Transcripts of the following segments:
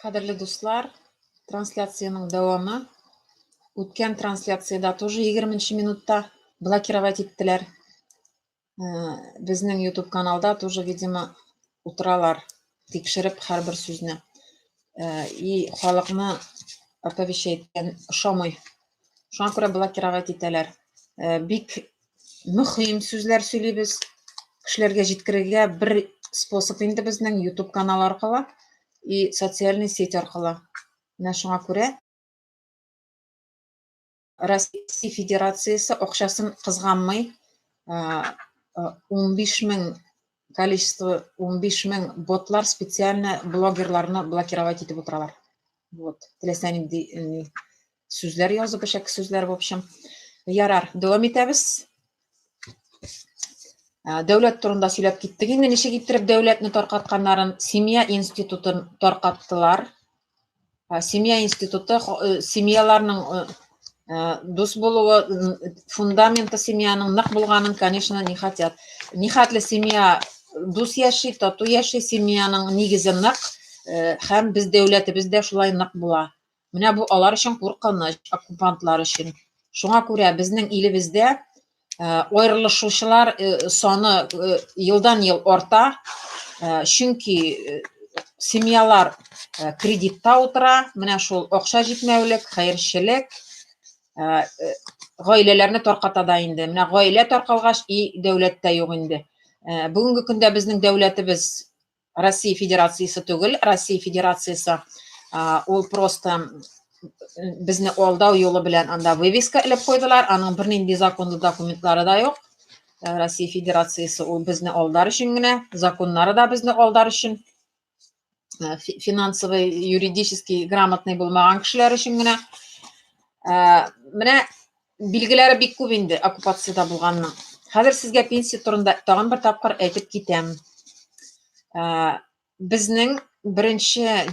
Кадерлі достар, трансляцияның дәвамы. Өткен трансляцияда тоже 20 минутта блокировать еттілер. Біздің YouTube каналда тоже, видимо, утыралар текшіріп әрбір сөзіне. И халықны оповещайттен ұшамай. Шуңа күрә блокировать еттілер. Бик мөһим сүзләр сөйлейбіз. Кешеләргә җиткерергә бір способ инде безнең YouTube канал аркылы и социальный сеть аркылы. Менә шуңа күрә Россия Федерациясы акчасын кызганмый 15 000 количество 15 000 ботлар специально блогерларны блокировать итеп утыралар. Вот. Теләсәң сүзләр язып, шәк сүзләр в общем. Ярар, дәвам итәбез. Дәүләт турында сөйләп киттек. Инде ничек иттереп дәүләтне таркатканнарын семья институтын таркаттылар. Семья институты семьяларның дус булуы, фундаменты семьяның нык булганын, конечно, не хотят. Нихатлы семья дус яши, тату яши, семьяның нигезе нык, һәм без дәүләтебез дә шулай нык була. Менә бу алар өчен куркыныч, оккупантлар өчен. Шуңа күрә безнең илебездә аерылышучылар саны елдан-ел арта, чөнки семьялар кредитта утыра, менә шул акча җитмәүлек, хәерчелек гаиләләрне тарката да инде. Менә гаилә таркалгач, дәүләттә юк инде. Бүгенге көндә безнең дәүләтебез Россия Федерациясы түгел, Россия Федерациясы ул просто безне алдау юлы белән анда вывеска элеп куйдылар, аның бернинди законлы документлары да юк. Россия Федерациясы ул безне алдар өчен генә, законнары да безне алдар өчен, финансовый, юридический грамотный булмаган кешеләр өчен генә. Менә билгеләре бик күп инде оккупацияда булганның. Хәзер сезгә пенсия турында тагын бер тапкыр әйтеп китәм. Безнең 1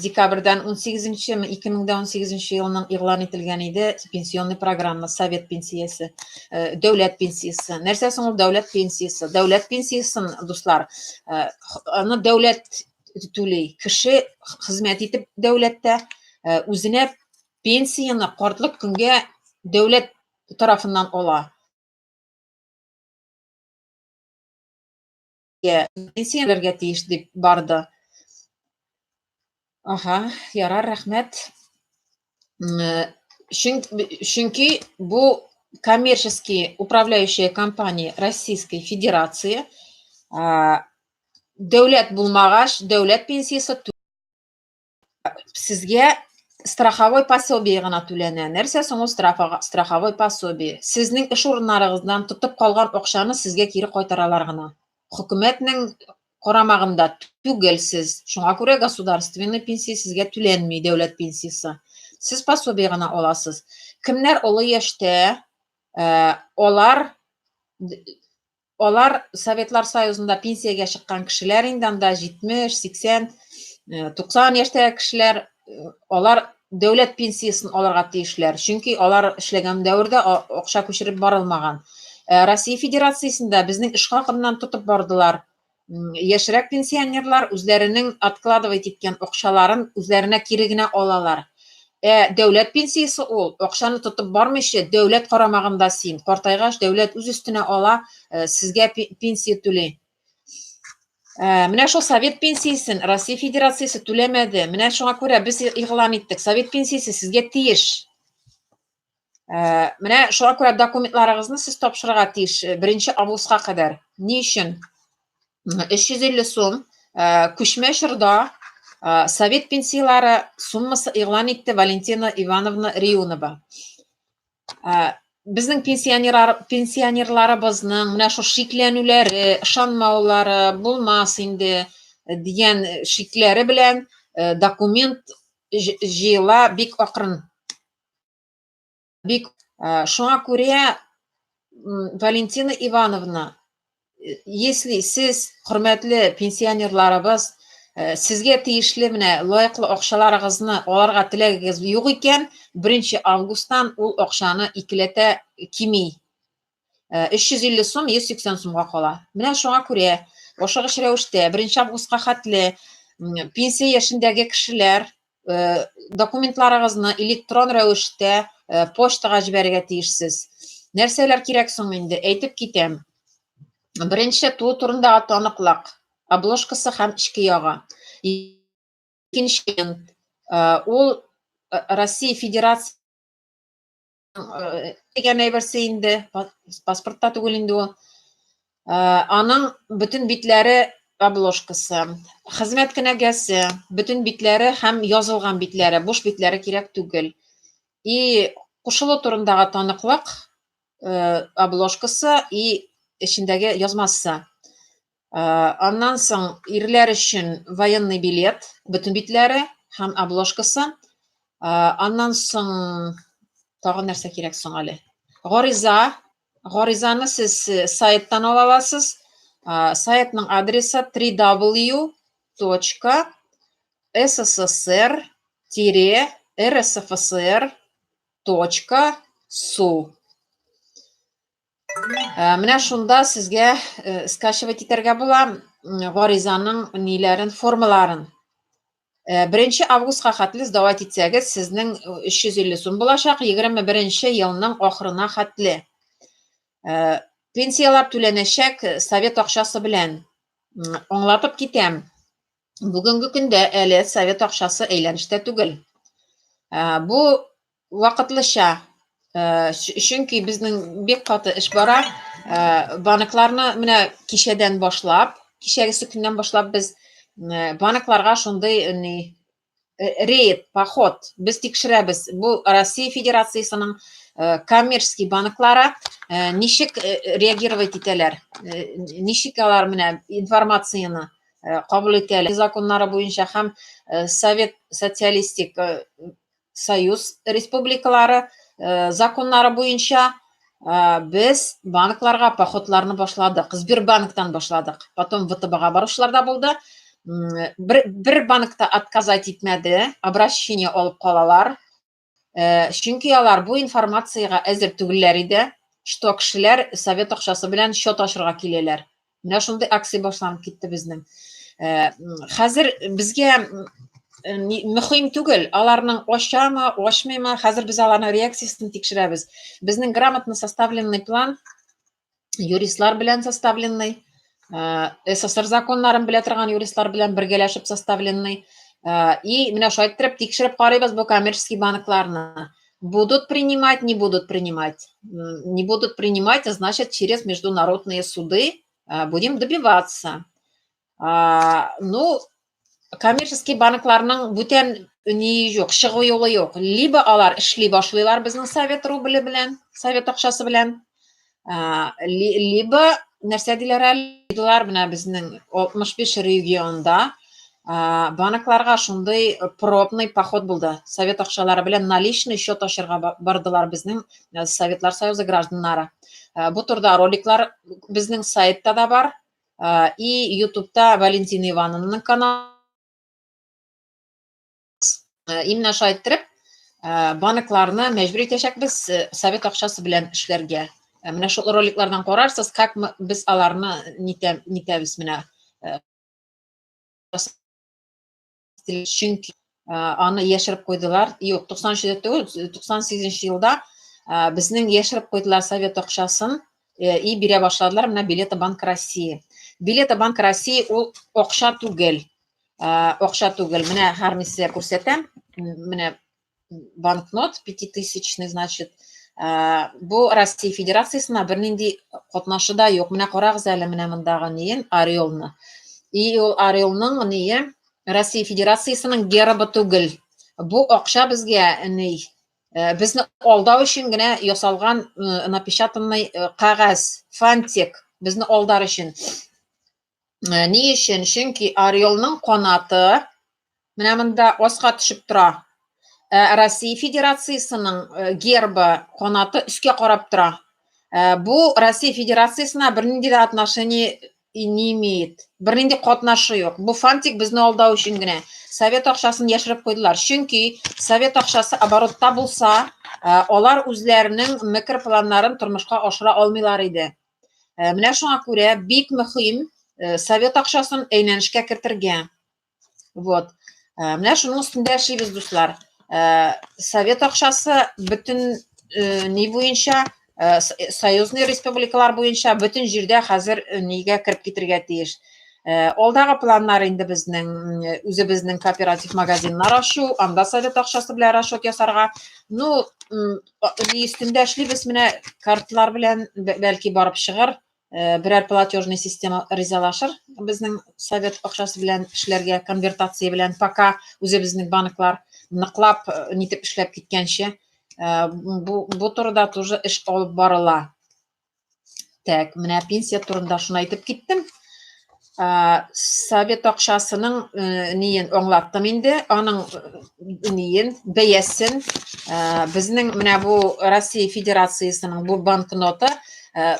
декабрьдән 2018 елның игълан ителгән иде пенсионный программа, совет пенсиясе, дәүләт пенсиясе. Нәрсә соң ул дәүләт пенсиясе? Дәүләт пенсиясын, дуслар, аны дәүләт түләй. Кеше хезмәт итеп дәүләттә үзенә пенсияны картлык көнгә дәүләт тарафыннан ала. Пенсияләргә тиеш дип барды. Ярар, рәхмәт. Чөнки бу коммерческий управляющая компания Российской Федерации дәүләт булмагач, дәүләт пенсиясы сезгә страховой пособие гына түләнә. Нәрсә соң ул страховой пособие? Сезнең эш урыннарыгыздан тотып калган акчаны сезгә кире кайтаралар гына. Хөкүмәтнең карамагында түгел сез. Шуңа күрә государственный пенсия сезгә түләнми, дәүләт пенсиясы. Сез пособие гына аласыз. Кемнәр олы яшьтә, алар Советлар Союзында пенсиягә чыккан кешеләр инде анда 70, 80, 90 яшьтәге кешеләр, алар дәүләт пенсиясын алырга тиешләр. Чөнки алар эшләгән дәврдә акча күчереп барылмаган. Россия Федерациясында безнең эш хакыннан тотып бардылар. Яшьрәк пенсионерлар үзләренең откладывать иткән акчаларын үзләренә кире генә алалар. Дәүләт пенсиясы ул акчаны тотып бармыйча, дәүләт карамагында син. Картайгач дәүләт үз өстенә ала, сезгә пенсия түләй. Менә шул совет пенсиясын Россия Федерациясы түләмәде. Менә шуңа күрә без игълан иттек. Совет пенсиясы сезгә тиеш. Менә шуңа күрә документларыгызны сез тапшырырга тиеш 1 августка кадәр. Ни өчен? 350 сум күчмә чорда совет пенсиялары суммасы игълан итте Валентина Ивановна Риунова. Безнең пенсионерларыбызның менә шу шикләнүләре, ышанмаулары булмас инде дигән шикләре белән документ җыела бик акрын. Шуңа күрә Валентина Ивановна, если сез, хөрмәтле пенсионерларыбыз, сезгә тиешле менә лаеклы акчаларыгызны аларга теләгегез юк икән, 1 августтан ул акчаны икеләтә кими. 350 сум 180 сумга кала. Менә шуңа күрә ашыгыч рәвештә 1 августка хәтле пенсия яшендәге кешеләр документларыгызны электрон рәвештә почтага җибәрергә тиешсез. Нәрсәләр кирәк соң инде? Әйтеп китәм. Беренче, туу турындагы таныклык, обложкасы һәм ички ягы. Икенче, ул Россия Федерация дигән әйберсе инде, паспортта түгел инде ул. Аның бөтен битләре обложкасы, хезмәт кенәгәсе, бөтен битләре һәм язылган битләре, буш битләре кирәк түгел. И кушылу турындагы таныклык, обложкасы и эчендәге язмасы. Аннан соң ирләр өчен военный билет, бөтен битләре һәм обложкасы. Аннан соң тагы нәрсә кирәк соң әле? Гариза. Гаризаны сез сайттан ала аласыз. Сайтның адресы www.sssr-rsfsr.su. Менә шунда сезгә скачивать итәргә була гаризаның ниләрен, формаларын. 1 августка хәтле сдавать итсәгез, сезнең 350 сум булачак, 21 елның ахырына хәтле. Пенсиялар түләнәчәк совет акчасы белән. Аңлатып китәм. Бүгенге көндә әле совет акчасы әйләнештә түгел. Бу вакытлыча, чөнки безнең бик каты эш бара. Банкларны менә кичәдән башлап, кичәгесе көннән башлап без банкларга шундый рейд, поход без тикшерәбез. Бу Россия Федерациясының коммерческий банклары ничек реагировать итәләр, ничек алар менә информацияны кабул итәләр. Законнары буенча һәм Совет Социалистик Союз республикалары законнары буенча без банкларга походларны башладык. Сбербанктан башладык. Потом ВТБга баручылар да булды. Бер банкта отказать итмәде, обращение алып калалар. Чөнки алар бу информацияга әзер түгелләр иде, что кешеләр совет акчасы белән счет ачырга киләләр. Менә шундый акция башланып китте безнең. Хәзер безгә мөһим түгел, аларның ачамы, ачмыймы, хәзер без аларның реакциясын тикшерәбез. Безнең грамотно составленный план, юристлар белән составленный, СССР законнарын белә торган юристлар белән бергәләшеп составленный. И менә шайтырып тикшереп карыйбыз бу коммерческий банкларны. Будут принимать, не будут принимать. Не будут принимать, значит, через международные суды будем добиваться. Ну, коммерческий банкларның бүтән ни юк, чыгу юлы юк. Либо алар эшли башлыйлар безнең совет рубле белән, совет акчасы белән, либо нәрсә диләр әле, менә безнең 65 регионда банкларга шундый пробный поход булды. Совет акчалары белән наличный счет ачырга бардылар безнең Советлар Союзы гражданнары. Бу турда роликлар безнең сайтта да бар. И YouTube'та Валентина Ивановнаның каналы. Именно шайтырып банкларны мәҗбүр итәчәкбез совет акчасы белән эшләргә. Менә шул роликлардан карарсыз, как без аларны нитәбез менә. Чөнки аны яшереп куйдылар. Юк, 98 елда безнең яшереп куйдылар совет акчасын и бирә башладылар менә билеты Банк России. Билеты Банк России ул акча түгел. Акча түгел. Менә һәрмисә күрсәтәм. Менә банкнот 5000, значит, бу Россия Федерациясына бернинди катнашы да юк. Менә карагыз әле менә мондагы ниен, ореолны. И ул ореолның ниен Россия Федерациясының гербы түгел. Бу акча безгә безне алдау өчен генә ясалган напечатанный кагаз, фантик, безне алдар өчен. Ни өчен? Чөнки ореолның канаты менә монда аска төшеп тора. Россия Федерациясының гербы, канаты өскә карап тора. Бу Россия Федерациясына бернинди дә отношение не имеет. Бернинди катнашы юк. Бу фантик безне алдау өчен генә. Совет акчасын яшереп куйдылар. Чөнки совет акчасы оборотта булса, алар үзләренең мәкер планнарын тормышка ашыра алмыйлар иде. Менә шуңа күрә бик мөһим совет акчасын әйләнешкә кертергә. Вот. Менә шуның өстендә эшлибез, дуслар. Совет акчасы бөтен ни буенча, союзный республикалар буенча бөтен җирдә хәзер нигә кирип китергә тиеш. Алдагы планнар инде безнең үзебезнең кооператив магазиннар ачу, анда совет акчасы белән расчет ясарга. Ну, ни өстендә эшлибез, менә карталар белән бәлки барып чыгыр, берәр платежный система ризалашыр безнең совет акчасы белән эшләргә, конвертация белән, пока үзебезнең банклар ныклап нитеп эшләп киткәнче. Бу турыда тоже эш алып барыла. Так, менә пенсия турында шуны әйтеп киттем. Совет акчасының ниен аңлаттым инде, аның ниен, бәясен. Безнең менә бу Россия Федерациясының бу банкноты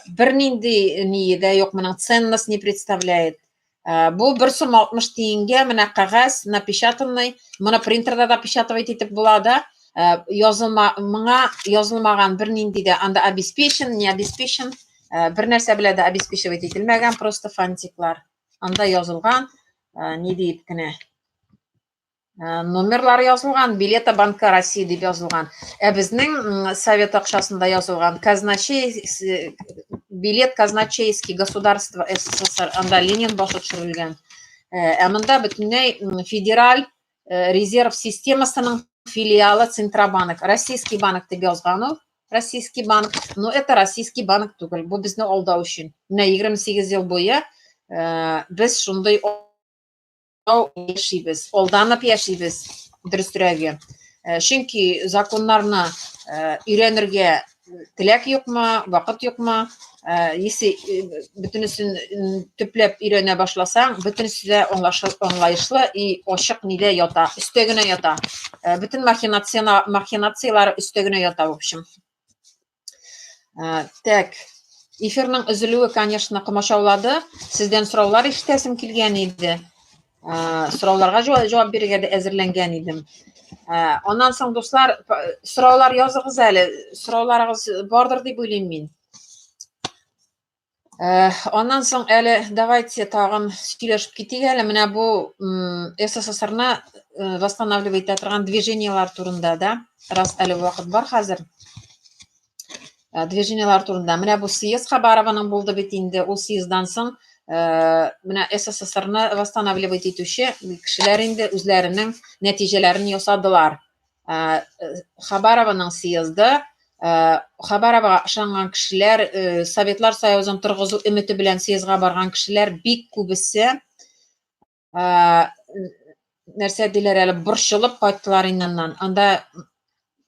бернинди ниедә юк, моның ценность не представляет. Бу 1 сум 60 тиенгә менә кәгазь напечатанный, моны принтерда да печатать итеп була да, моңа язылмаган бернинди дә анда обеспечен, не обеспечен, бер нәрсә белән дә обеспечивать ителмәгән, просто фантиклар. Анда язылган, ни дип кенә, номерлар язылган, билета Банка России дип язылган. Безнең совет акчасында язылган билет казначейский государство СССР, анда Ленин башы төшерелгән. Монда бөтенләй федераль резерв системасының филиалы Центробанк, Российский банк дип язган ул. Российский банк, но это Российский банк түгел, бу безне алдау өчен. Менә 28 ел буе без шундый яшибез, алданып яшибез, дөресрәге. Чөнки законнарны өйрәнергә теләк юкмы, вакыт юкмы? Если бөтенесен төпләп өйрәнә башласаң, бөтенесе дә аңлаешлы и ачык нидә ята, өстә генә ята. Бөтен махинациялар өстә генә ята, в общем. Так, эфирның өзелүе, конечно, комачаулады. Сездән сораулар ишетәсем килгән иде. Сорауларга җавап бирергә дә әзерләнгән идем. Аннан соң, дуслар, сораулар языгыз әле. Сорауларыгыз бардыр дип уйлыйм мин. Аннан соң әле давайте тагын сөйләшеп китик әле. Менә бу СССРны восстанавливать итәргән движениялар турында да, раз әле вакыт бар хәзер. Движениялар турында. Менә бу съезд Хабарованың булды бит инде. Ул съезддан соң менә СССРны восстанавливать итүче кешеләр инде үзләренең нәтиҗәләрен ясадылар. Хабарованың съезды, Хабаровага ышанган кешеләр, Советлар Союзын торгызу өмете белән съездга барган кешеләр бик күбесе нәрсә диләр әле, борчылып кайттылар иннәннән. Анда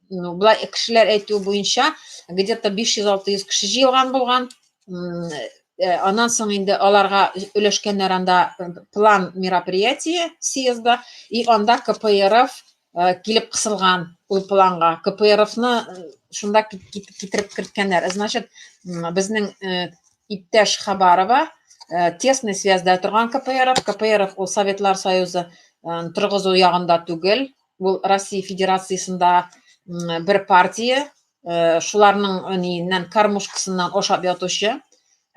булай кешеләр әйтү буенча где-то 500-600 кеше җыелган булган. Аннан соң инде аларга өләшкәннәр анда план мероприятие съезда, и анда КПРФ килеп кысылган ул планга. КПРФны шунда китереп керткәннәр. Значит, безнең иптәш Хабарова тесный связьда торган КПРФ ул Советлар Союзы торгызу ягында түгел, ул Россия Федерациясында бер партия, шуларның ниннән кормушкасыннан ашап ятучы.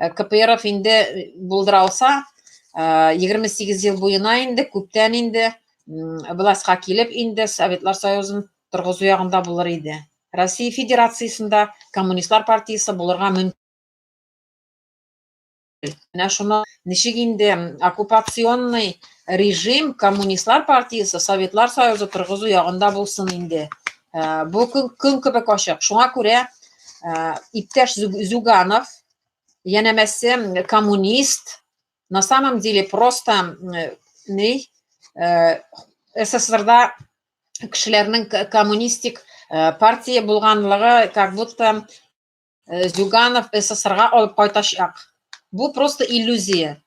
КПРФ инде булдыра алса, 28 ел буена инде, күптән инде властька килеп инде Советлар Союзын торгызу ягында булыр иде. Россия Федерациясында Коммунистлар партиясы булырга мөмкин. Менә шуны ничек инде оккупационный режим Коммунистлар партиясы Советлар Союзы торгызу ягында булсын инде. Бу көн кебек ачык. Шуңа күрә иптәш Зюганов, янәмәсе коммунист, на самом деле просто СССРда кешеләрнең коммунистик партия булганлыгы, как будто Зюганов СССРга алып кайтачак. Бу просто иллюзия.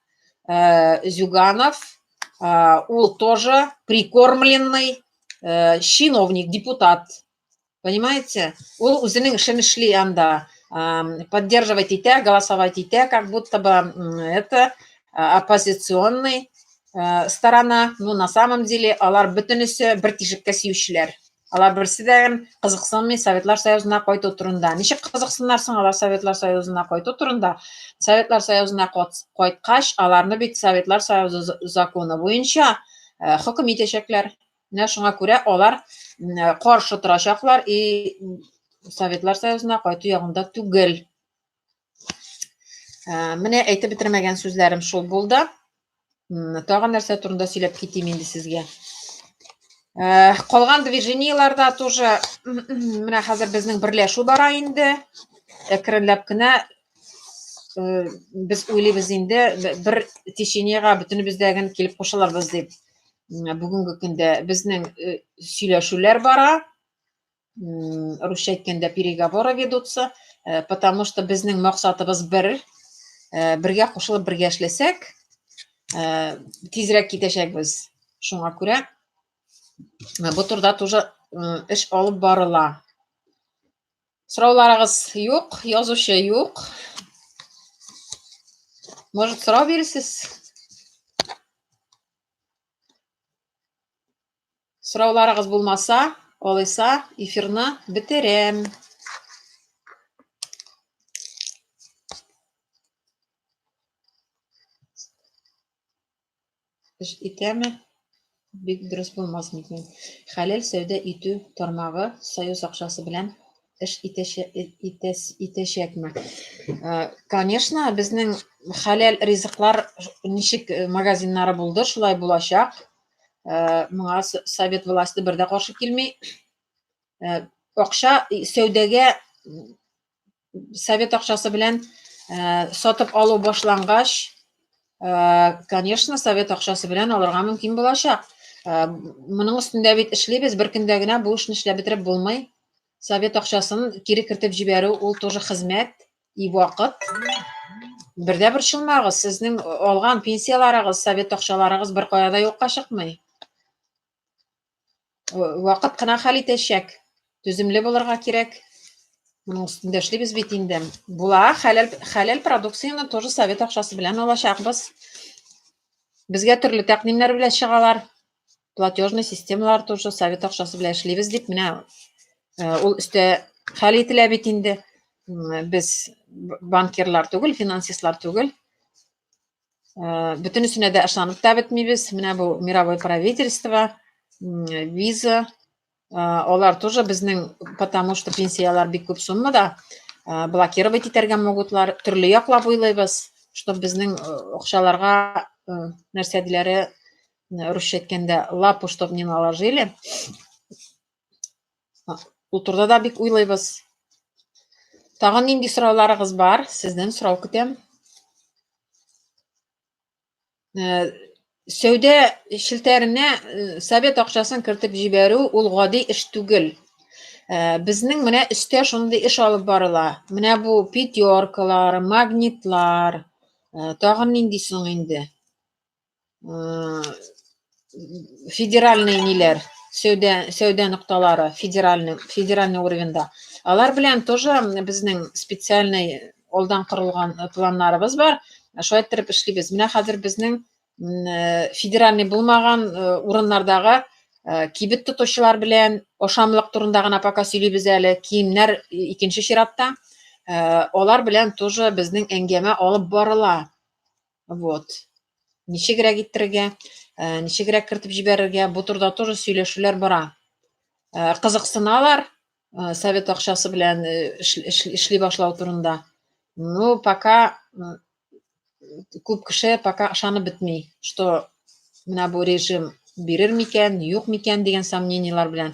Зюганов, ул тоже прикормленный чиновник, депутат. Понимаете? Ул үзенең эшен эшли анда. Поддерживать итә, голосовать итә, как будто бы это оппозиционный сторона. Ну, на самом деле, алар бөтенесе бер тишеккә сиючеләр. Алар берсе дә кызыксынмый Советлар Союзына кайту турында. Ничек кызыксыннар соң алар Советлар Союзына кайту турында? Советлар Союзына кайткач, аларны бит Советлар Союзы законы буенча хөкем итәчәкләр. Менә шуңа күрә алар каршы торачаклар и Советлар Союзына кайту ягында түгел. Менә әйтеп бетермәгән сүзләрем шул булды. Тагын нәрсә турында сөйләп китим инде сезгә. Калган движениеларда тоже менә хәзер безнең берләшү бара инде. Әкренләп кенә без уйлыйбыз инде бер течениегә бөтенебездә килеп кушылырбыз дип. Бүгенге көндә безнең сөйләшүләр бара. Русча әйткәндә переговоры ведутся, потому что безнең максатыбыз бер. Бергә кушылып бергә эшләсәк, тизрәк китәчәкбез. Шуңа күрә бу турда тоже эш алып барыла. Сорауларыгыз юк, язучы юк. Может, сорау бирерсез? Сорауларыгыз булмаса, алайса эфирны бетерәм. Эш итәме? Бик дөрес булмас микән? Хәләл сәүдә итү тармагы союз акчасы белән эш итәчәкме? Конечно, безнең хәләл ризыклар ничек магазиннары булды, шулай булачак. Моңа совет власты бер дә каршы килми. Акча сәүдәгә совет акчасы белән сатып алу башлангач, конечно, совет акчасы белән алырга мөмкин булачак. Моның өстендә бит эшлибез, бер көндә генә бу эшне эшләп бетереп булмый. Совет акчасын кире кертеп җибәрү ул тоже хезмәт и вакыт. Бердә бер чылмагыз, сезнең алган пенсияларыгыз, совет акчаларыгыз бер кая да юкка чыкмый. Вакыт кына хәл итәчәк. Түземле булырга кирәк. Моның өстендә эшлибез бит инде. Була, хәләл продукцияны тоже совет акчасы белән алачакбыз. Безгә төрле тәкъдимнәр белән чыгалар. Платежный системалар тоже совет акчасы белән эшлибез дип менә ул өстә хәл ителә бит инде. Без банкирлар түгел, финансистлар түгел. Бөтенесенә дә ышанып та бетмибез. Менә бу мировое правительство, виза, алар тоже безнең, потому что пенсиялар бик күп суммада, блокировать итәргә могутлар. Төрле яклап уйлыйбыз, чтобы безнең акчаларга нәрсә диләре, русча әйткәндә, лапу чтоб не наложили. Ул турда да бик уйлыйбыз. Тагын нинди сорауларыгыз бар? Сездән сорау көтәм. Сәүдә шелтәренә совет акчасын кертеп җибәрү ул гади эш түгел. Безнең менә өстә шундый эш алып барыла. Менә бу пятеркалар, магнитлар, тагын нинди соң инде. Федеральный ниләр, сәүдә нокталары, федеральный уровеньда. Алар белән тоже безнең специальный алдан корылган планнарыбыз бар. Шулай итеп эшлибез. Менә хәзер безнең федеральный булмаган урыннардагы кибет тотучылар белән ашамлык турында гына пока сөйлибез әле, киемнәр икенче чиратта. Алар белән тоже безнең әңгәмә алып барыла. Вот. Ничегрәк иттерергә, ничегрәк кертеп җибәрергә, бу турда тоже сөйләшүләр бара. Кызыксыналар совет акчасы белән эшли башлау турында. Ну, пока күп кеше пока ышанып бетми, что менә бу режим бирер микән, юк микән дигән сомнениялар белән.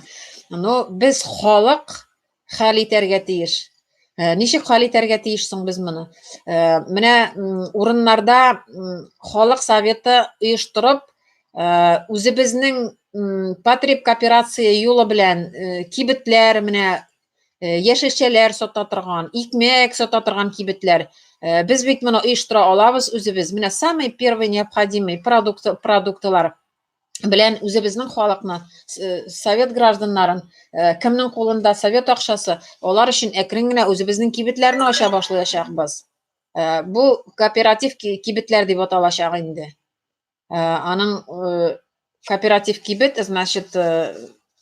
Ну, без халык хәл итәргә тиеш. Ничек хәл итәргә тиеш соң без моны? Менә урыннарда халык советы оештырып, үзебезнең потреб кооперация юлы белән кибетләр, менә яшелчәләр сата торган, икмәк сата торган кибетләр. Без бит моны оештыра алабыз үзебез. Менә самый первый необходимый продуктлар белән үзебезнең халыкны, совет гражданнарын, кемнең кулында совет акчасы, алар өчен әкрен генә үзебезнең кибетләрне ача башлаячакбыз. Бу кооператив кибетләр дип аталачак инде. Аның кооператив кибет, значит,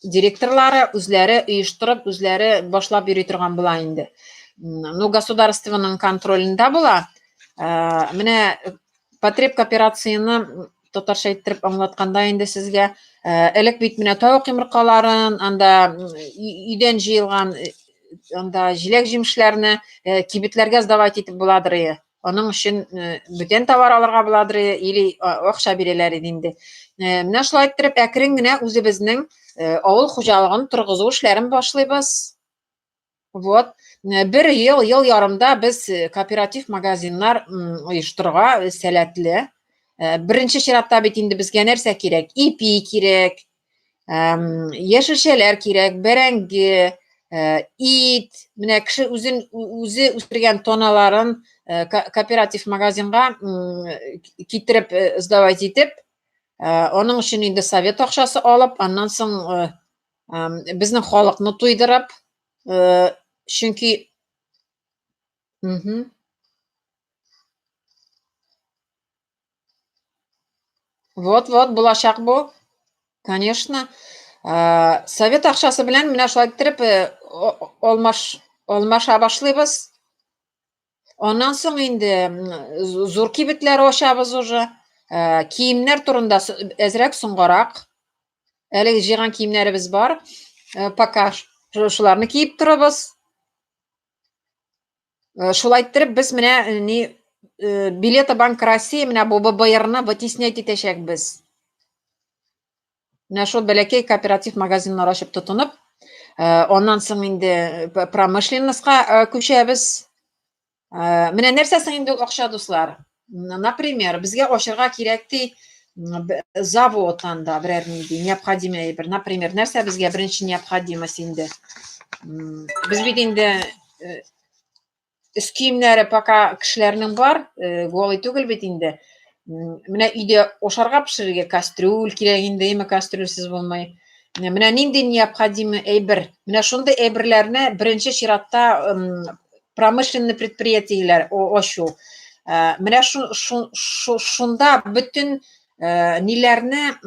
директорлары үзләре оештырып, үзләре башлап йөри торган була инде. Ну, государственның контролендә була. Менә потреб кооперацияны татарча иттереп аңлатканда инде сезгә Элек бит менә тавык йомыркаларын, анда өйдән җыелган анда җиләк җимешләрне кибетләргә сдавать итеп буладыр. Аның өчен бүтән товар алырга буладыр или акча бирәләр иде инде. Менә шулай иттереп әкрен генә үзебезнең авыл хуҗалыгын торгызу эшләрен башлыйбыз. Вот. Бер ел ярымда без кооператив магазиннар оештырырга сәләтле. Беренче чиратта бит инде безгә нәрсә кирәк? Ипи кирәк, яшелчәләр кирәк, бәрәңге, ит. Менә кеше үзе үстергән тоналарын кооператив магазинга китереп сдавать итеп, аның өчен инде совет акчасы алып, аннан соң безнең халыкны туйдырып, чөнки вот булачак бу. Конечно. Совет акчасы белән менә шулай иттереп алмаша башлыйбыз. Аннан соң инде зур кибетләр ачабыз уже. Киемнәр турында әзрәк соңгарак. Әлеге җыйган киемнәребез бар. Пока шуларны киеп торабыз. Шулай иттереп без менә билеты Банк России менә бу ББРны вытеснять итәчәкбез. Менә шул бәләкәй кооператив магазиннар ачып тотынып, аннан соң инде промышленностька күчәбез. Менә нәрсә соң инде акча дуслар? Например, безгә ачырга кирәк ди завод анда берәр нинди необходимо әйбер. Например, нәрсә безгә беренче необходимость инде? Без бит инде үз киемнәре пока кешеләрнең бар, голый түгел бит инде. Менә өйдә ашарга пешерергә кастрюль кирәк инде, кастрюльсез булмый. Менә нинди необходимо әйбер? Менә шундый әйберләрне беренче чиратта промышленный предприятиеләр ачу. Менә шунда бүтән ниләрне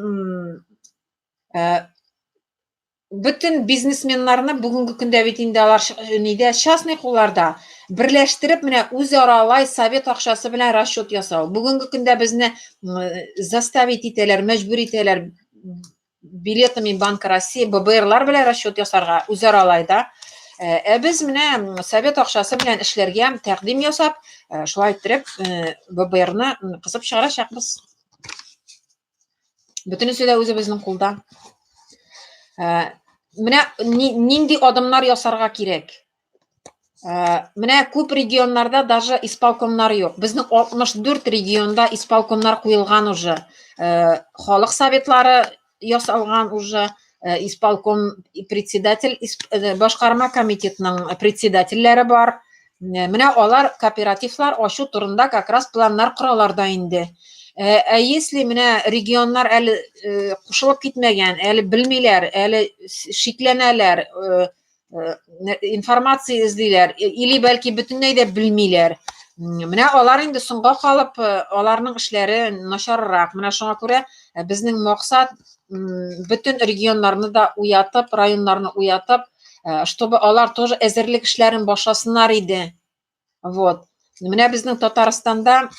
бүтән бизнесменнарны бүгенге көндә бит инде алар нидә частный кулларда берләштереп менә үзара совет акчасы белән расчет ясау. Бүгенге көндә безне заставить итәләр, мәҗбүр итәләр билетами Банк России, ББРлар белән расчет ясарга үзара да. Без менә совет акчасы белән эшләргә тәкъдим ясап, шулай иттереп ББРны кысып чыгарачакбыз. Бүтәнесе дә үзебезнең кулда. Менә нинди адымнар ясарга кирәк? Менә күп регионнарда даже исполкомнар юк. Безнең 64 регионда исполкомнар куелган уже. Халык советлары ясалган уже. Исполком председатель, башкарма комитетының председательләре бар. Менә алар кооперативлар ачу турында как раз планнар коралар да инде. Если менә регионнар әле кушылып китмәгән, әле белмиләр, әле шикләнәләр, информация эзлиләр, или бәлки бөтенләй дә белмиләр. Менә алар инде соңга калып, аларның эшләре начаррак. Менә шуңа күрә безнең максат бүтән регионнарны да уятып, районнарны уятып, чтобы алар тоже әзерлек эшләрен башласыннар иде. Вот. Менә безнең Татарстанда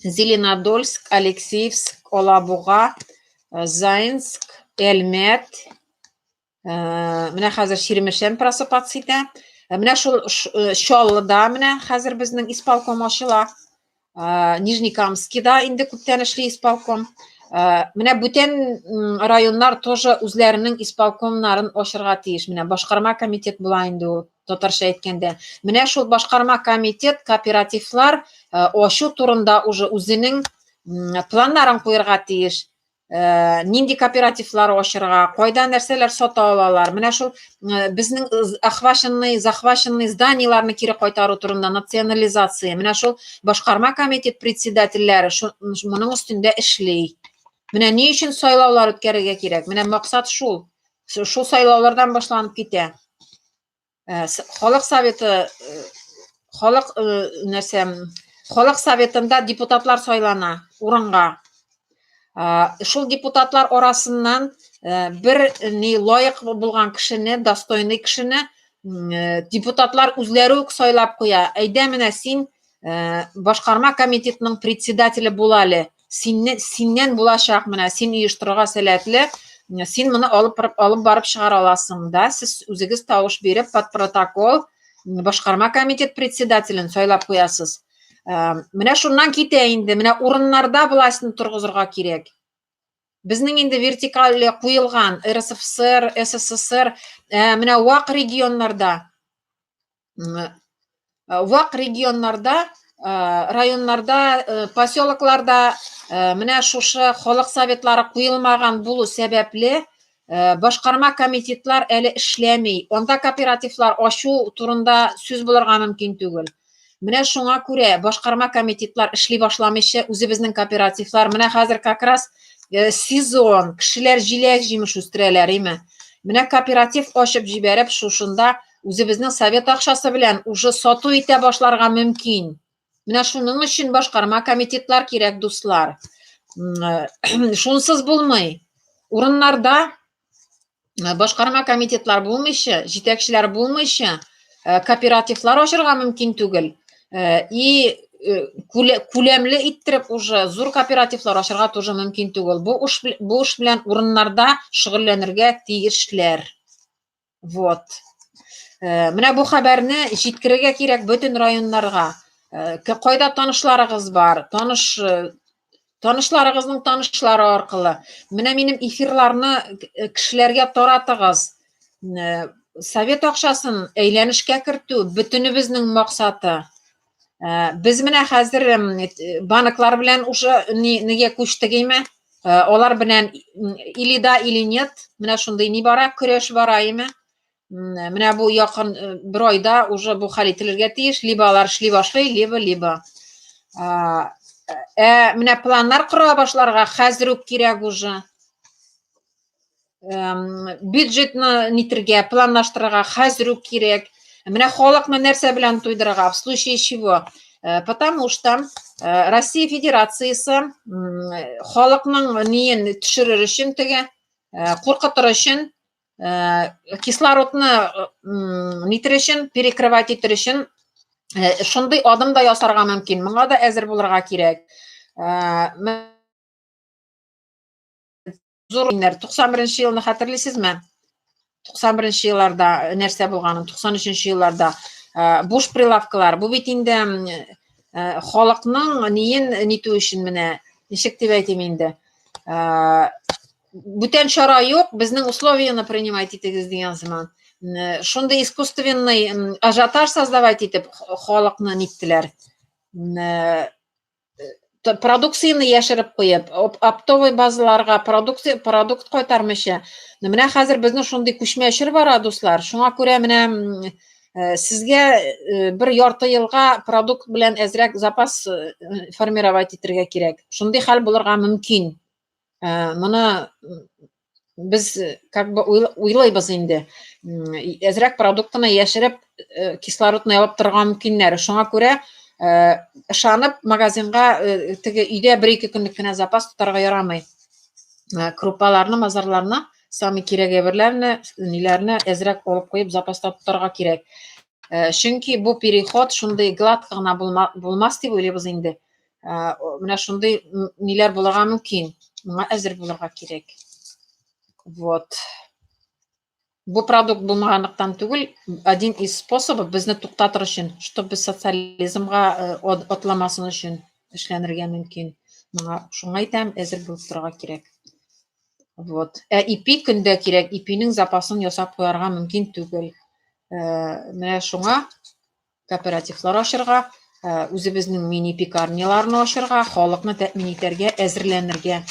Зеленодольск, Алексеевск, Алабуга, Заинск, Әлмәт, менә хәзер Ширемешән просыпаться итә. Менә шул Чаллыда менә хәзер безнең исполком ачыла. Нижнекамскида инде күптән эшли исполком. Менә бүтән районнар тоже үзләренең исполкомнарын ачырга тиеш. Менә башкарма комитет була инде ул, татарча әйткәндә. Менә шул башкарма комитет кооперативлар ачу турында уже үзенең планнарын куярга тиеш. Нинди кооперативлар ачырга, кайда нәрсәләр сата алалар. Менә шул безнең захваченный зданияларны кире кайтару турында национализация. Менә шул башкарма комитет председательләре моның өстендә эшли. Менә ни өчен сайлаулар үткәрергә кирәк? Менә максат шул. Шул сайлаулардан башланып китә. Халык советы, халык советында депутатлар сайлана урынга. Шул депутатлар арасыннан бер лайык булган кешене, достойный кешене депутатлар үзләре үк сайлап куя. Әйдә менә син башкарма комитетының председателе була әле. синнен булачак менә син оештырырга сәләтле, син моны алып барып чыгара аласың да, сез үзегез тавыш биреп под протокол башкарма комитет председателен сайлап куясыз. Менә шуннан китә инде, менә урыннарда властьны тургызырга кирәк. Безнең инде вертикаль куелган РСФСР, СССР, менә вак регионнарда, районнарда, поселокларда менә шушы халык советлары куелмаган булу сәбәпле башкарма комитетлар әле эшләми. Анда кооперативлар ачу турында сүз булырга мөмкин түгел. Менә шуңа күрә башкарма комитетлар эшли башламыйча үзебезнең кооперативлар менә хәзер как раз сезон, кешеләр җиләк җимеш үстерәләр име. Менә кооператив ачып җибәреп шушында үзебезнең совет акчасы белән уже сату итә башларга мөмкин. Менә шуның өчен башкарма комитетлар кирәк, дуслар. Шунсыз булмый. Урыннарда башкарма комитетлар булмыйча, җитәкчеләр булмыйча, кооперативлар ачырга мөмкин түгел. И күләмле иттереп уже зур кооперативлар ачырга тоже мөмкин түгел. Бу эш белән урыннарда шөгыльләнергә тиешләр. Вот. Менә бу хәбәрне җиткерергә кирәк бөтен районнарга. Кайда танышларыгыз бар? Танышларыгызның танышлары аркылы. Менә минем эфирларны кешеләргә таратыгыз. Совет акчасын әйләнешкә кертү бөтенебезнең максаты. Без менә хәзер банклар белән уже нигә күчтек име? Алар белән или да, или нет. Менә шундый ни бара, көрәш бара име? Менә бу якын бер айда уже бу хәл ителергә тиеш. Либо алар эшли башлый, либо. Менә планнар кыра башларга хәзер үк кирәк уже. Бюджетны нитергә, планлаштырырга хәзер үк кирәк. Менә халыкны нәрсә белән туйдырырга, в случае чего? Потому что Россия Федерациясы халыкның ниен төшерер өчен теге, куркытыр өчен, кислородны нитер өчен, перекрывать итер өчен шундый адым да ясарга мөмкин. Моңа да әзер булырга кирәк. Зур 91 елны хәтерлисезме? 91 елларда нәрсә булганын, 93 елларда буш прилавкалар. Бу бит инде халыкның ниен нитү өчен менә, ничек дип әйтим инде. Бүтән чара юк, безнең условияны принимать итегез дигән заман. Шундый искусственный ажиотаж создавать итеп халыкны ниттеләр. Продукцияны яшереп куеп, оптовый базаларга продукт кайтармыйча. Менә хәзер безнең шундый күчмә чор бара, дуслар. Шуңа күрә менә сезгә бер ярты елга продукт белән әзрәк запас формировать итергә кирәк. Шундый хәл булырга мөмкин. Моны без как бы уйлыйбыз инде. Әзрәк продуктны яшереп, кислородны алып торган мөмкиннәр. Шуңа күрә ышанып магазинга теге өйдә 1-2 көнлек кенә запас тотарга ярамый. Крупаларны, мазарларны, самый кирәк әйберләрне, ниләрне әзрәк алып куеп запаста тотарга кирәк. Чөнки бу переход шундый гладко гына булмас дип уйлыйбыз инде. Менә шундый ниләр булырга мөмкин. Моңа әзер булырга кирәк. Вот. Бу продукт булмаганлыктан түгел, один из способов безне туктатыр өчен, чтобы без социализмга атламасын өчен эшләнергә мөмкин. Моңа шуңа әйтәм, әзер булып торырга кирәк. Вот. ипи көндә кирәк, ипинең запасын ясап куярга мөмкин түгел. Менә шуңа кооперативлар ачырга, үзебезнең мини-пекарняларны ачырга, халыкны тәэмин итәргә, әзерләнергә.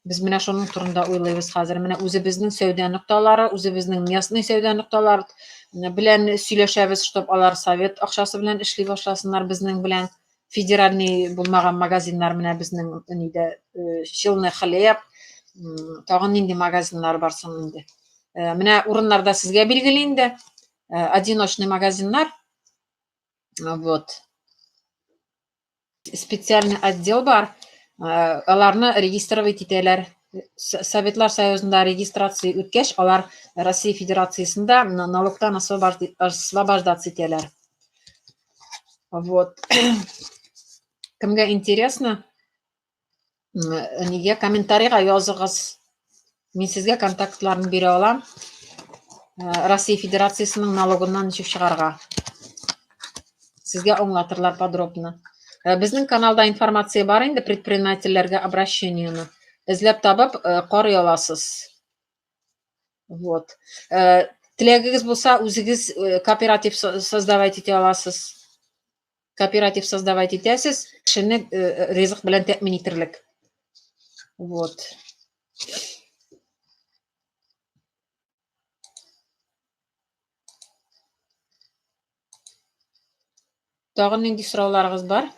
Без менә шуның турында уйлыйбыз хәзер. Менә үзебезнең сәүдә нокталары, үзебезнең местный сәүдә нокталары белән сөйләшәбез, чтобы алар совет акчасы белән эшли башласыннар безнең белән. Федеральный булмаган магазиннар менә безнең нидә, Челны хлеб, тагын нинди магазиннар бар соң инде. Менә урыннарда сезгә билгеле инде. Одиночный магазиннар. Вот. Специальный отдел бар. Аларны регистрировать итәләр. Советлар Союзында регистрация үткәч, алар Россия Федерациясында налогтан освобождаться итәләр. Вот. Кемгә интересно, Неге комментарийга языгыз. Мин сезгә контактларын бирә алам. Россия Федерациясының налогыннан ничек чыгарга. Сезгә аңлатырлар подробно. Безнең каналда информация бар инде предпринимательләргә обращениены. Эзләп табып, карый аласыз. Вот. Теләгегез булса, үзегез кооператив создавать итә аласыз. Кооператив создавать итәсез, кешене ризык белән тәэмин итерлек. Вот. Тагын нинди сорауларыгыз бар?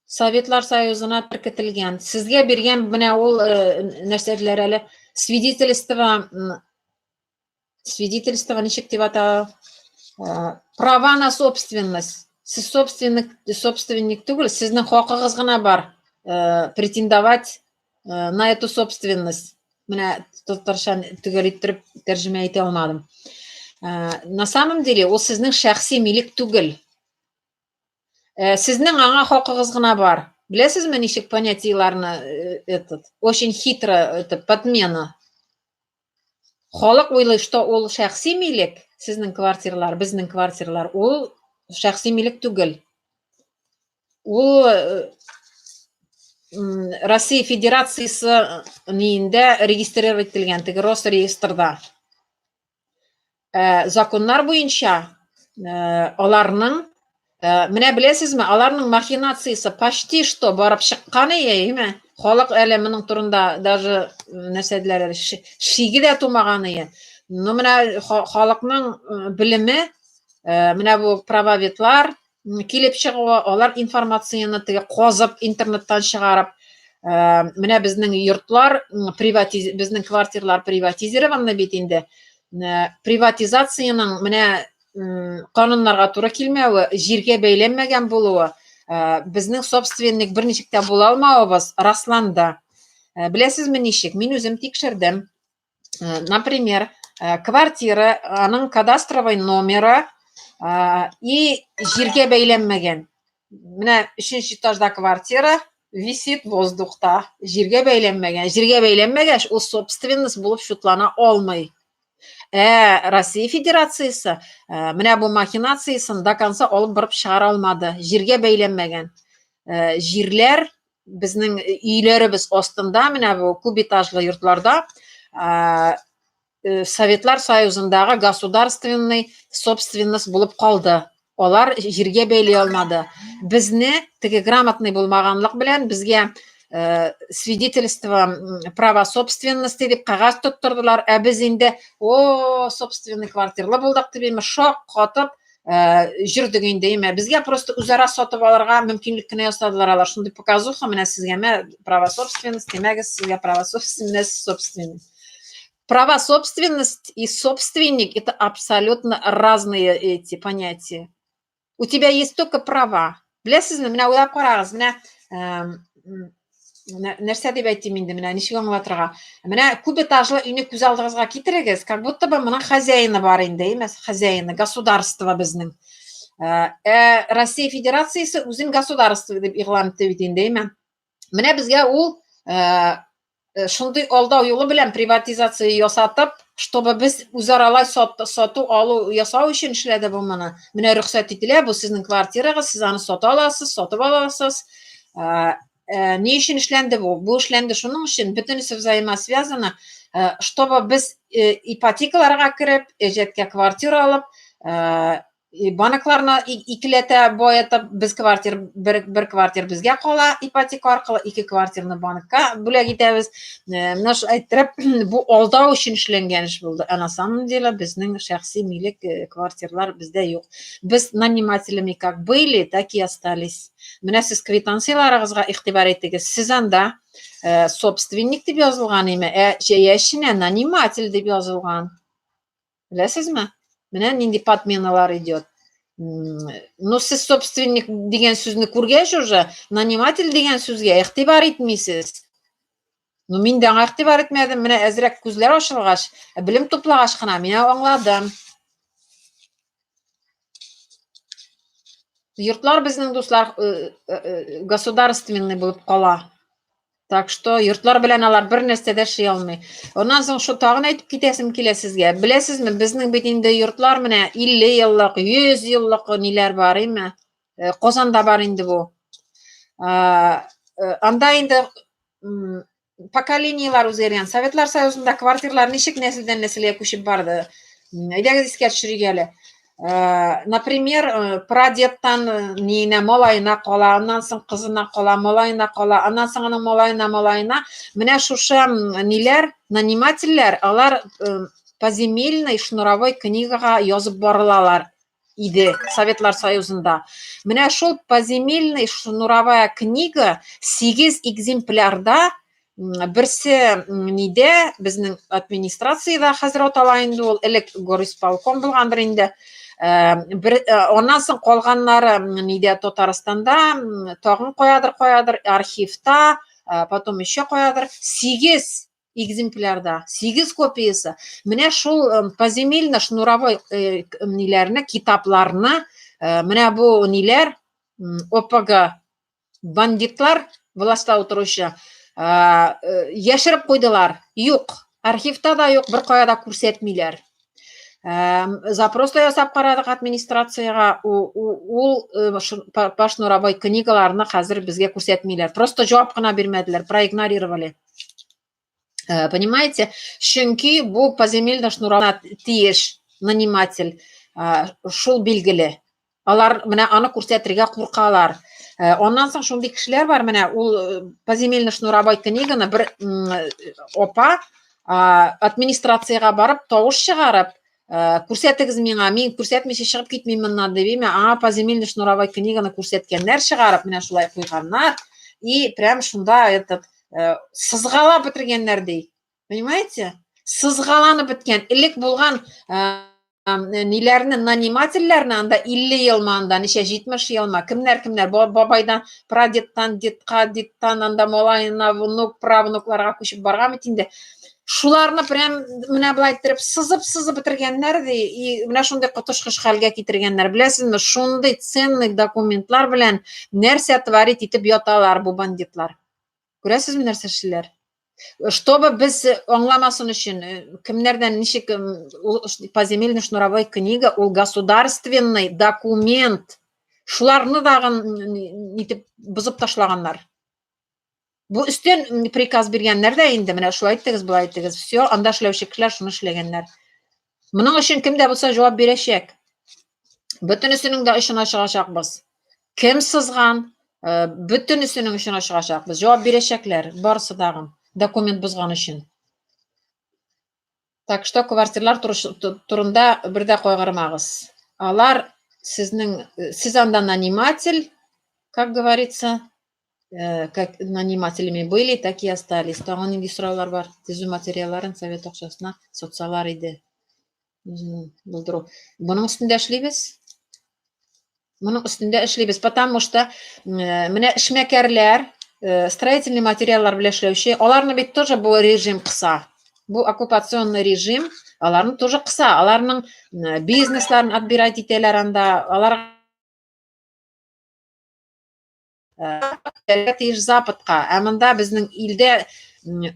Советлар Союзына теркетелгән. Сезгә биргән менә ул нәрсәләр әле свидетельство ничек дип ата? Права на собственность. Сез собственник түгел, сезнең хакыгыз гына бар претендовать на эту собственность. Менә татарча төгәл иттереп тәрҗемә итә алмадым. На самом деле, ул сезнең шәхси милек түгел. Сезнең аңа хакыгыз гына бар. Беләсезме, ничек понятиеларны очень хитро подмена. Халык уйлый, что ул шәхси милек, сезнең квартиралар, безнең квартиралар, ул шәхси милек түгел. Ул Россия Федерациясы ниендә регистрировать ителгән, теге Росреестрда. Законнар буенча аларның, менә беләсезме, аларның махинациясы почти что барып чыккан ие, халык әле моның турында даже нәрсәделәр шиге дә тумаган ие. Ну менә халыкның билеме, менә бу правоветлар килеп чыгуы, алар информацияны теге казып интернеттан чыгарып, менә безнең йортлар безнең квартиралар приватизированы бит инде. Приватизацияның менә кануннарга туры килмәве, җиргә бәйләнмәгән булуы, безнең собственник берничек тә була алмавыбыз расланды. Беләсезме ничек? Мин үзем тикшердем. Например, квартира, аның кадастровый номеры и җиргә бәйләнмәгән. Менә 3нче этажда квартира висит воздухта, җиргә бәйләнмәгән. Җиргә бәйләнмәгәч, ул собственность булып шутлана алмый. Россия Федерациясы менә бу махинациясын до конца алып барып чыгара алмады. Җиргә бәйләнмәгән. Җирләр безнең өйләребез астында, менә бу күп этажлы йортларда Советлар Союзындагы государственный собственность булып калды. Алар җиргә бәйләй алмады. Безне теге грамотный булмаганлык белән безгә свидетельство права собственности дип кагаз тоттырдылар. Без инде собственный квартирлы булдык дип шок катып жүрдек инде. Безгә просто үзара сатып алырга мөмкинлек кенә ясадылар. Алар шундый показуха, менә сезгә право собственности, сезгә право собственность. Права собственность и собственник — это абсолютно разные эти понятия. У тебя есть только права. Беләсезме, менә уйлап карагыз, менә нәрсә дип әйтим инде, менә ничек аңлатырга. Менә күп этажлы өйне күз алдыгызга китерегез, как будто бы моның хозяины бар инде, хозяины, государство безнең. Россия Федерациясы үзен государство дип игълан итте бит инде. Менә безгә ул шундый алдау юлы белән приватизация ясатып, чтобы без үзаралай сату алу ясау өчен эшләде бу моны. Менә рөхсәт ителә, бу сезнең квартирагыз, сез аны сата аласыз, сатып аласыз. Ни өчен эшләнде бу? Бу эшләнде шуның өчен, бөтенесе взаимосвязано, чтобы без ипотекаларга кирип, эҗәткә квартира алып, банкларны икеләтә боятып, без бер квартир безгә кала, ипотека аркылы 2 квартираны банкка бүләк итәбез. Менә шу әйттереп, бу алдау өчен эшләнгән эш булды. На самом деле безнең шәхси милек квартирлар бездә юк. Без нанимателями как были, так и остались. Менә сез квитанцияларыгызга игътибар итегез. Сез анда собственник дип язылган име, яшенә наниматель дип язылган. Беләсезме? Менә нинди подменалар идет. Ну, сез собственник дигән сүзне күргәч уже, наниматель дигән сүзгә игътибар итмисез. Ну, мин дә аңа игътибар итмәдем. Менә әзрәк күзләр ачылгач, белем туплагач кына мин аңладым. Йортлар безнең дуслар государственный булып кала. Так что йортлар белән алар бер нәрсә дә эшли алмый. Оннан соң шу тагын әйтеп китәсем килә сезгә. Беләсезме, безнең бит инде йортлар менә 50 еллык, 100 еллык ниләр бар име? Казанда бар инде бу. Анда инде поколениялар үзгәргән. Советлар Союзында квартиралар ничек нәселдән нәселгә күчеп барды? Әйдәгез искә төшерик әле. Например, прадедтан нинә малайына кала, аннан соң кызына кала, малайына кала, аннан соң аның малайына. Менә шушы ниләр, нанимательләр, алар поземельный шнуровой книгага язып барылалар иде Советлар Союзында. Менә шул поземельный шнуровая книга 8 экземплярда берсе нидә безнең администрациядә хәзер атала инде ул, элек горисполком булгандыр инде. Ondan соң калганнары нидә Татарстанда, тагын каядыр архивта, потом еще каядыр 8 экземплярда, 8 копиясы. Менә шул поземельный шнуровой ниләрне, китапларны, менә бу ниләр, ОПГ бандитлар, властьта утыручы, яшереп куйдылар. Юк, архивта да юк, бер кая күрсәтмиләр. Запрос та ясап карадык администрацияга, ул по шнуровой книгаларны хәзер безгә күрсәтмиләр. Просто җавап кына бирмәделәр, проигнорировали. Понимаете? Чөнки бу поземельный шнуровна тиеш наниматель, шул билгеле. Алар менә аны күрсәтергә куркалар. Ondan соң шундый кешеләр бар, менә ул поземельный шнуровой книганы бер опа администрацияга барып тавыш чыгарып, күрсәтегез миңа, мин күрсәтмичә чыгып китмим моннан дип, поземельный шнуровой книганы күрсәткәннәр чыгарып, менә шулай куйганнар, и прям шунда этот сызгалап бетергәннәр ди. Понимаете? Сызгаланып беткән. Элек булган ниләрне, нанимательләрне анда 50 елма, анда ничә 70 елма, кемнәр, бабайдан, прадедтан, дедтан, анда малайына, внук, правнукларга күчеп барган бит инде. Шуларны прям менә булай итеп сызып бетергәннәр ди, и менә шундый котышкыч хәлгә китергәннәр. Беләсезме, шундый ценный документлар белән нәрсә творить итеп яталар бу бандитлар. Күрәсезме, нәрсә эшлиләр? Чтобы без аңламасын өчен, кемнәрдән ничек поземельный шнуровой книга, ул государственный документ. Шуларны дагы нитеп бузып ташлаганнар. Бу өстен приказ биргәннәр дә инде, менә шулай иттегез, булай иттегез. Всё, анда эшләүче кешеләр шуны эшләгәннәр. Моның өчен кем дә булса җавап бирәчәк. Бөтенесенең дә эшен чыгачакбыз. Кем сызган, бөтенесенең эшен чыгачакбыз. Җавап бирәчәкләр, барысы дагы. Документ бузган өчен. Так что квартирлар турында бер дә кайгырмагыз. Алар сез анда наниматель, как говорится, как нанимателями были, так и остались. Тагын нинди сораулар бар? Төзү материалларын совет акчасына социалар иде. Булдыру. Буның өстендә эшлибез. Потому что менә эшмәкәрләр, строительный материаллар белән эшләүче, аларны бит тоже бу режим кыса. Бу оккупационный режим, аларны тоже кыса. Аларның бизнесларын отбирать итәләр анда, алар тиеш западка. Монда безнең илдә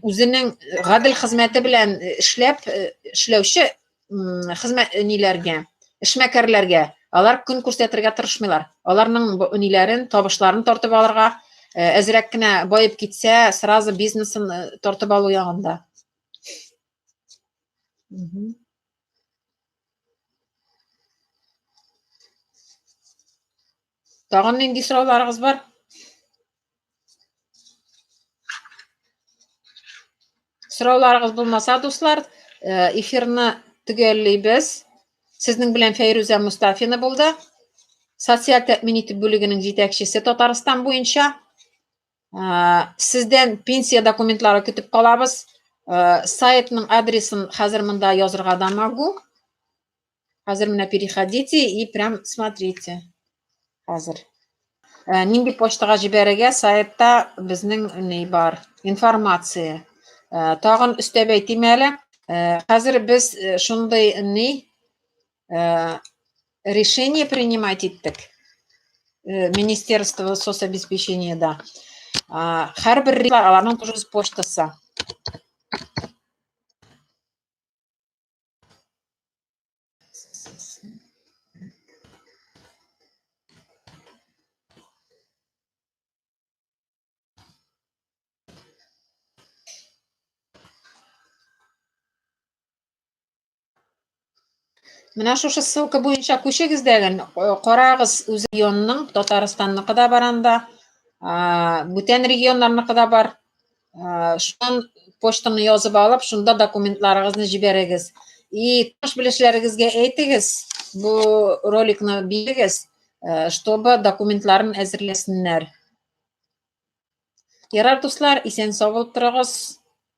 үзенең гадел хезмәте белән эшләүче хезмәт ниләргә, эшмәкәрләргә, алар көн күрсәтергә тырышмыйлар. Аларның ниләрен, табышларын тартып алырга, әзрәк кенә байып китсә, сразу бизнесын тартып алу ягында. Тагын нинди сорауларыгыз бар? Сорауларыгыз булмаса, дуслар, эфирны төгәлләйбез. Сезнең белән Фәйрүзә Мустафина булды. Социаль тәэмин итү бүлегенең җитәкчесе Татарстан буенча. Сездән пенсия документлары көтеп калабыз. Сайтның адресын хәзер монда язырга да могу. Хәзер менә переходите и прям смотрите. Хәзер. Нинди почтага җибәрергә, сайтта безнең ни бар? Информация. Тагын өстәп әйтим әле. Хәзер без шундый решение принимать иттек. Министерство соцобеспеченияда. Һәр бер аларның тоже үз почтасы. Менә шушы ссылка буенча күчегез дәген, карагыз үз регионның, Татарстанныкы да бар анда, бүтән регионнарныкы да бар. Шуннан почтаны язып алып, шунда документларыгызны җибәрегез. И таш белешләрегезгә әйтегез, бу роликны бирегез, чтобы документларын әзерләсеннәр. Ярар, дуслар, исән сау булып торыгыз.